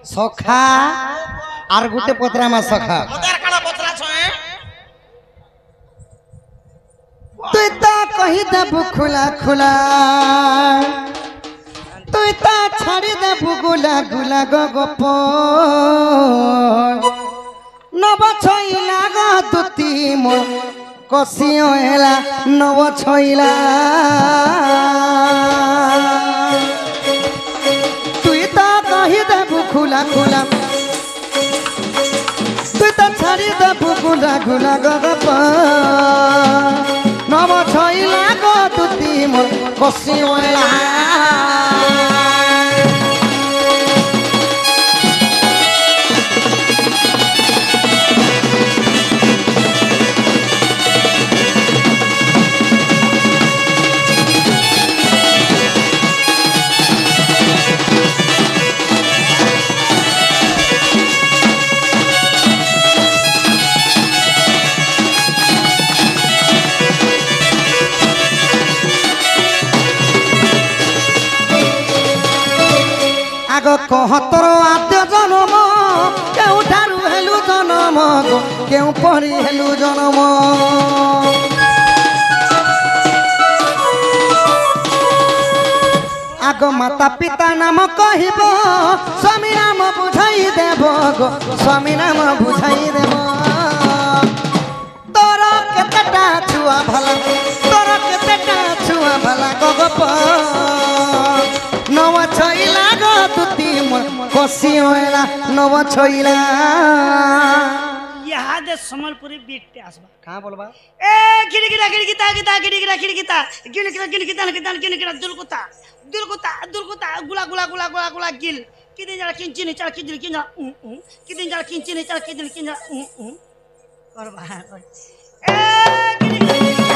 सखा आर गुटे पतरा मा सखा मदार काना पतरा छे तू ता कहि देबु खुला खुला तू ता छाड़ी देबु गुला गुला गप नव छइला ग दुती मो कसियो हेला नव छइला तू ता कहि देबु खुला खुला तू ता छाड़ी देबु गुला गुला गप नव छइला ग दुती मो कसियो हेला कहतर आद्य जन्म केउठारु हेलु जन्म केउ परी हेलु जन्म आग माता पिता नाम कहिब स्वामी नाम बुझाई देव गो स्वामी नाम बुझाई देव तोर केतेटा छुआ भला तोर केतेटा छुआ भला गप नव छइला ग तुती कसी होइला नव छइला यहाँ दे समलपुरी बीटते आसबा कहां बोलबा ए गिरगिरा गिरगिता गिता गिरगिरा गिरगिता गिरगिरा गिरगिता गिता गिरगिरा दुलकुता दुलकुता दुलकुता गुला गुला गुला गुला गुला गिल किदिन जरा किंचिनी चल किदिन किंजा किदिन जरा किंचिनी चल किदिन किंजा करबा ए गिरगिरा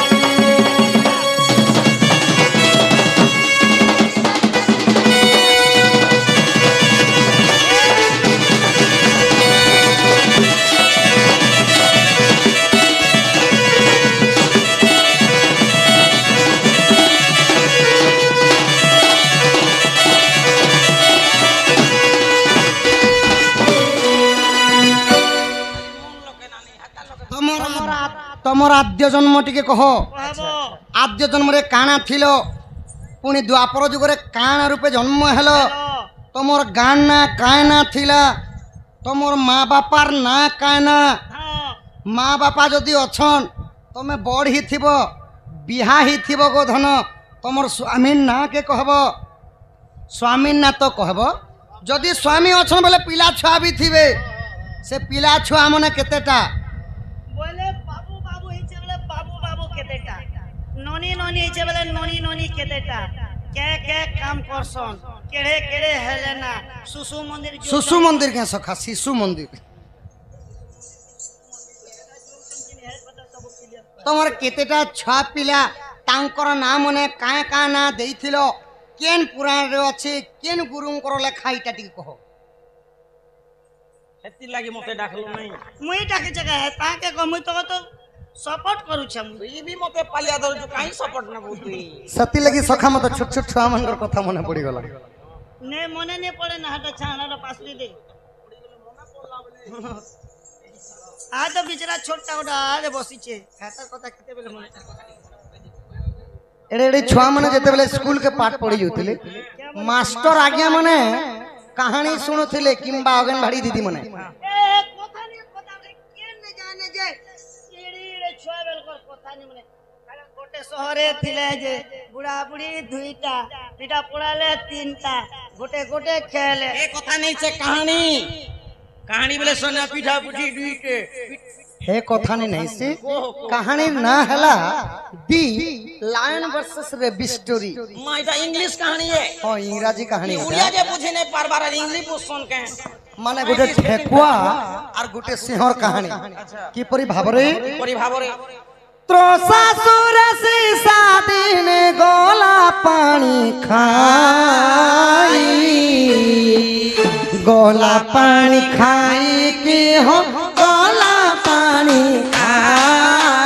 तमर आद्य जन्म टिके कह आद्य जन्म रे काना थिलो पुनी द्वापर जुग रे काना रूपे जन्म हेलो तमर गान ना कायना थिला तमर माँ बापार ना कायना माँ बापा जदि अछन तमे बड़ ही थिबो बिहा ही थिबो गो धन तमर स्वामी ना के कहबो स्वामी ना तो कहबो जदि स्वामी अछन बोले पिला छुआ भी थिबे से पिला छुआ मने केतेटा बोले बाबू बाबू हिचे बोले बाबू बाबू केतेटा नोनी नोनी हिचे बोले नोनी नोनी केतेटा के काम करसन केड़े केड़े हेलेना सुसु मंदिर के सखा शिशु मंदिर तमर केतेटा छुआ पिला तांकर नाम ने काए का ना देइथिलो केन पुराण रे अछि केन गुरुंकर लेखा इटा टी कहो हेती लागी मते डाकलो नहीं मुई डाके जगह है ताके को मुई तो सपोर्ट करू छ ई भी मते पालिया दर जो काई सपोर्ट ना बोतुई सती लगी सखा मत छोट छोट छुआ मनकर कथा मने पड़ी गला ने मने ने पड़े ना हटा छाना रो पासली दे आ तो बिचरा छोटा उडा रे बसी छे खाता कथा केते बेले मने एड़े एड़े छुआ मने जेते बेले स्कूल के पाठ पढ़ी जोतिले मास्टर आज्ञा मने कहानी सुनुथिले किंबा आंगनबाड़ी दीदी मने ए कथा केन ने जाने जे एड़ी छुआ बेल कर कथा नि मने गोटे शहरे थिले जे बुढ़ा बुढ़ी दुईटा पिटा पड़ाले तीनटा गोटे गोटे खेले ए कथा नहीं से कहानी बोले सोना पिठा पुठी दुईटे हे कथा नहीं से कहानी ना हला दी लायन वर्सेस रेबी स्टोरी मां इटा इंग्लिश कहानी है हां इंग्रजी कहानी है उड़िया जे बुझे ने बार बार इंग्लिश सुन के माने गुटे ठेकुआ और गुटे सिंहर कहानी की परि भाबरे त्रसासुर से सादिन गोला पानी खाई गोला पानी खाई के हो गोला पानी खाई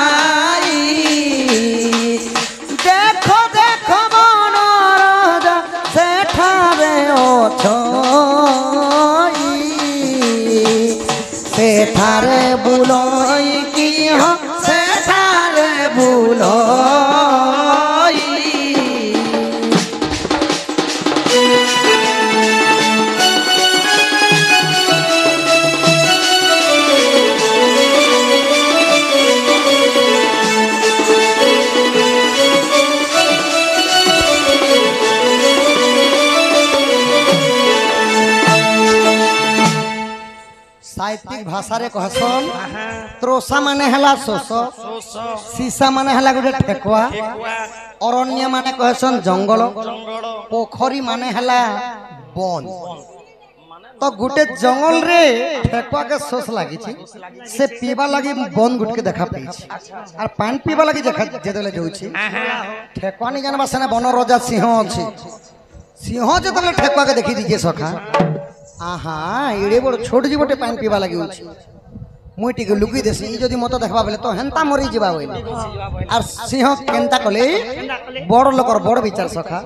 देखो देखो मनोरज सेठारे ओ छोई ठारे बुलोई की हो से ठारे बुलोई साहित्यिक भाषा रे कहसन त्रोसा माने हला सोस सीसा माने हला गोटे ठेकुआ अरण्य माने कहसन जंगल पोखरी माने हला बन तो गुटे जंगल रे ठेकुआ के सोस लागी छी से पीबा लगी बन गुट के देखा पई छी और पान पीबा लगी देखा जेतले जाउ छी ठेकुआ नि जानबा सेना बन राजा सिंह अछि सिंह जेतले ठेकुआ के देखि दिजे सखा आहा एड़े बड़ छोट जीवटे पानी पीवा लगी होछि मुई टिके लुकी देसी जदी मत देखबा बेले तो हेंता मरी जीवा होइले और सिंह केंता कले बड़ लोकर बड़ विचार सखा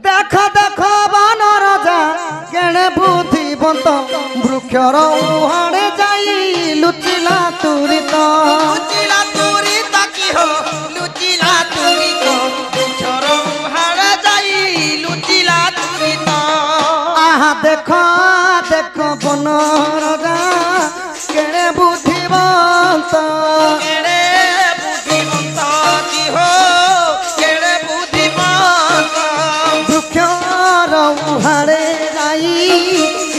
देखा देखा बन राजा केने बुद्धिवंत वृक्षर उहाड़े जाई लुचिला तुरित की हो लुचिला तुरित वृक्षर उहाड़े जाई लुचिला तुरित आहा देखो देखो बन राजा केने बुद्धिवंत की हो केने बुद्धिवंत वृक्षर उहाड़े जाई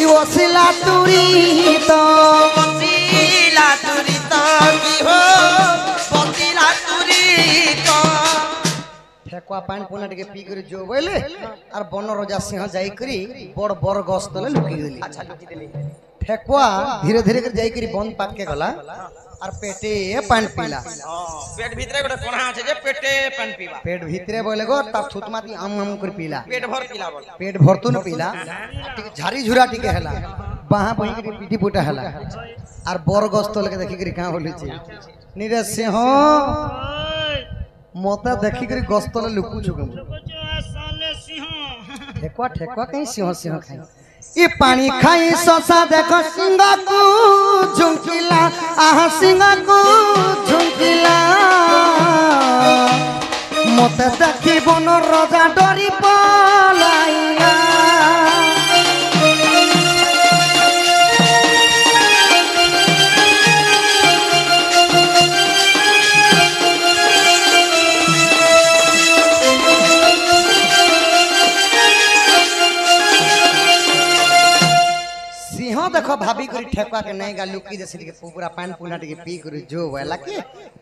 वसिला तुरित की हो वसिला तुरित ठेकुआ पानी पुना टिके पी कर जो बोले और बन राजा सिंह जाई करी बड़ बर गस तले लुकी गेली अच्छा लुकी देली ठेकुआ धीरे धीरे कर जाई करी बन पाक के गला और पेटे पानी पीला पेट भीतरे गोटे कोना আছে যে পেটে পানি পিবা पेट भीतरे बोले गो ता थुतमाती आम आम कर पीला पेट भर पिला बोल पेट भरतु न पीला टिके झारी झुरा टिके हला बाहा बही करी पीठी पुटा हला और बर गस तले के देखि करी का बोली छी निरे सिंह मोता देखि करी गस तले लुकु छुकम ठेकुआ ठेकुआ कहीं सिंह सिंह खाई ये पानी खाई सोसा देखो सिंह को झुमकिला आहा सिंह को झुमकिला मते देखी बन राजा डरी पलाइया देखो भाभी करी ठेकुआ के नहीं गा लुकी जैसे के पूरा पान पुना टिके पी करी जो वाला के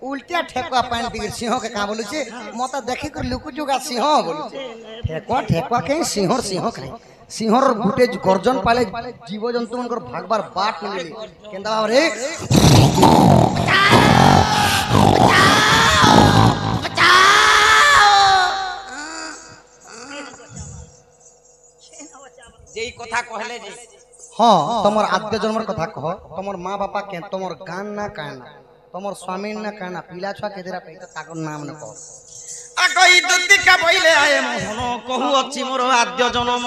उल्टा ठेकुआ पान पी कर सिंह के का बोलु छे मत देखि कर लुकु जोगा सिंह बोलु छे ठेकुआ ठेकुआ के सिंह सिंह खाई सिंहर गुटे गर्जन पाले जीव जंतु मनकर भागबार बाट मिली केंदा रे जेई कथा कहले जे हाँ तमर आद्य जन्मर कथा कह तमर माँ बापा के तमर गान ना काना तमर स्वामी ना काना पीला छुआ के देरा पे ताकर नाम न कह आगई दुतिका बइले आए मोहन कहू अछि मोर आद्य जन्म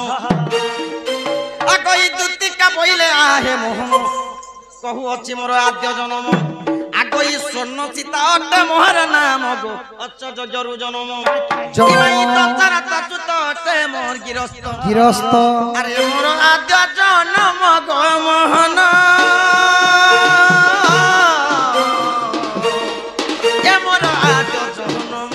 आगई दुतिका बइले आए मोहन कहू अछि मोर आद्य जन्म आगई स्वर्ण सीता अटे मोहर नाम गो अच्च जरु जन्म जन्म तारा ताचुत अटे मोर गिरस्त गिरस्त अरे मोर आद्य जन्म गो मोहन ए मोर आद्य जन्म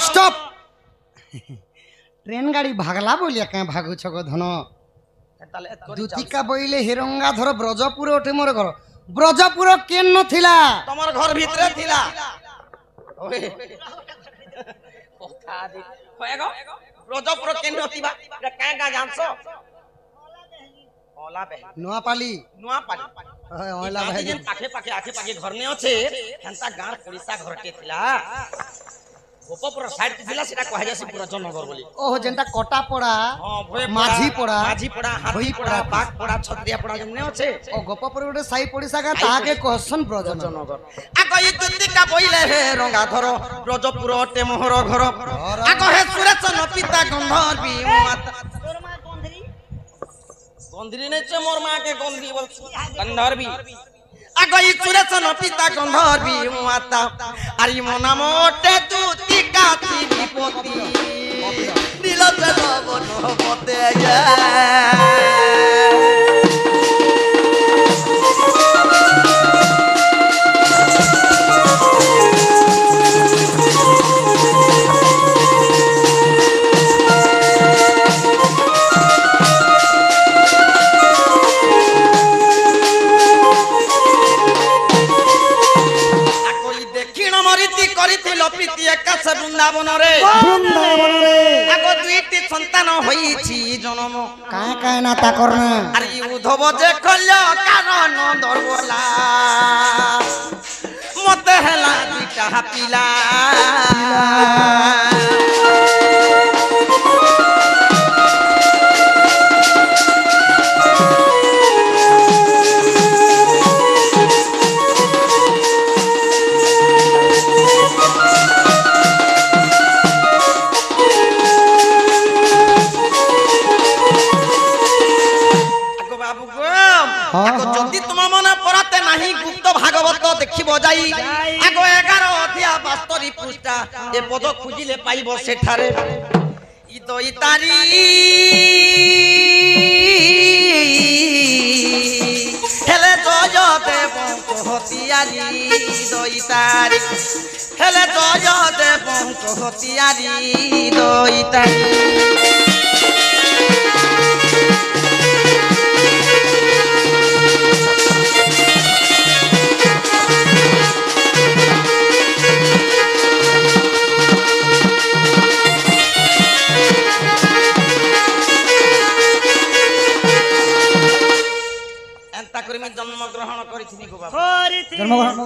स्टॉप ट्रेन गाड़ी भागला बोलिया क्या भागु छको धन दुतिका बोइले हिरंगा धर ब्रजपुर उठे मोर घर ब्रजपुर केन न थिला तमर घर भीतरे थिला ओए कोथा दे होएगो ब्रजपुर केन नथिबा रे का जानसो ओला बे नुआपाली नुआ पाली ओला गाँधी भाई जेन पाखे पाखे आखे पाखे घर ने अच्छे हेंता गाँर पड़िशा घरटे थिला गोपपुर साइड थिला सेटा कहा जासी पूरा जनगर बोली ओह जेंटा कोटा पड़ा हां भोए माझी पड़ा माझी पड़ा हाथी पड़ा बाग पड़ा छत्रिया पड़ा जेमने अच्छे ओ गोपापुर गोटे साई पड़िसा का ताके कहसन ब्रजनगर जनगर आगो ई दुतिका बइले हे रंगाधर ब्रजपुर अटे मोहर घर आगो हे सुरेशन पिता गंधर भी माता তোর মা গন্ধরি गंधरी ने चे मोर मां के गंधी बोल गंधर भी आगो ई सुरेशन पिता गंधर भी माता आरी मोना मोटे दुतिका तिपति नील जलवन बते जा वृंदावन रे आगो दुईटी संतान होईछि जन्म काहे काहे नाता करना अरे उद्धव जे कल्य कारण दरबला मते हला दुईटा पिला जदि तुम मन परते नाही गुप्त भागवत देखिबो जाई आगो 11 अध्याय 72 पृष्ठा ए पद खुजिले पाइबो सेठारे ई दई तारी हेले जय देव कहतियारी दई तारी हेले जय देव कहतियारी दई तारी जन्म ग्रहण करी হরিতি जन्मग्रहण